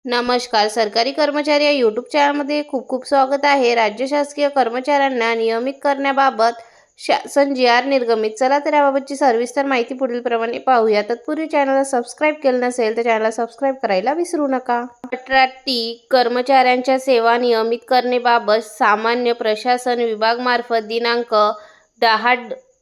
नमस्कार. सरकारी कर्मचारी या यूट्यूब चॅनलमध्ये खूप खूप स्वागत आहे. राज्य शासकीय कर्मचाऱ्यांना नियमित करण्याबाबत शासन जी.आर. निर्गमित. चला तर याबाबतची सविस्तर माहिती पुढीलप्रमाणे पाहूया. तत्पूर्वी चॅनलला सबस्क्राईब केलं नसेल तर चॅनलला सबस्क्राईब करायला विसरू नका. कंत्राटी कर्मचाऱ्यांच्या सेवा नियमित करण्याबाबत सामान्य प्रशासन विभागामार्फत दिनांक 10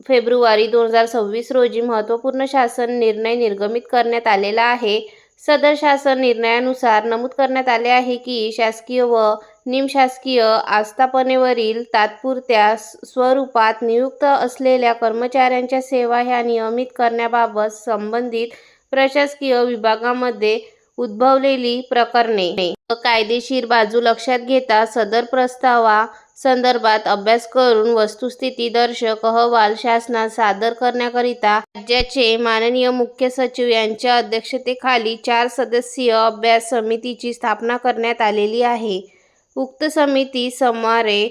फेब्रुवारी 2026 रोजी महत्त्वपूर्ण शासन निर्णय निर्गमित करण्यात आलेला आहे. सदर शासन निर्णयानुसार नमूद करण्यात आले आहे की शासकीय व निमशासकीय आस्थापनेवरील तात्पुरत्या स्वरूपात नियुक्त असलेल्या कर्मचाऱ्यांच्या सेवा ह्या नियमित करण्याबाबत संबंधित प्रशासकीय विभागामध्ये उद्भवलेली प्रकरणे व कायदेशीर बाजू लक्षात घेता सदर प्रस्तावा संदर्भात अभ्यास करून वस्तुस्थिती दर्शक अहवाल शासनास सादर करण्याकरिता राज्याचे माननीय मुख्य सचिव यांच्या अध्यक्षतेखाली 4 सदस्यीय अभ्यास समितीची स्थापना करण्यात आलेली आहे. उक्त समिती सुमारे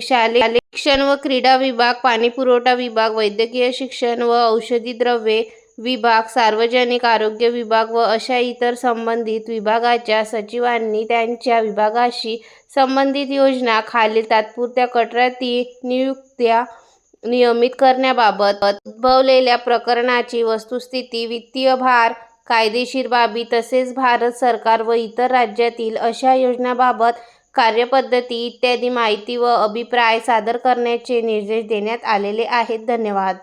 शालेय शिक्षण व क्रीडा विभाग, पाणीपुरवठा विभाग, वैद्यकीय शिक्षण व औषधी द्रव्ये विभाग, सार्वजनिक आरोग्य विभाग व अशा इतर संबंधित विभागाच्या सचिवांनी त्यांच्या विभागाशी संबंधित योजना खालील तात्पुरत्या कंत्राटी नियुक्त्या नियमित करण्याबाबत उद्भवलेल्या प्रकरणाची वस्तुस्थिती, वित्तीय भार, कायदेशीर बाबी तसेच भारत सरकार व इतर राज्यातील अशा योजनांबाबत कार्यपद्धती इत्यादी माहिती व अभिप्राय सादर करण्याचे निर्देश देण्यात आलेले आहेत. धन्यवाद.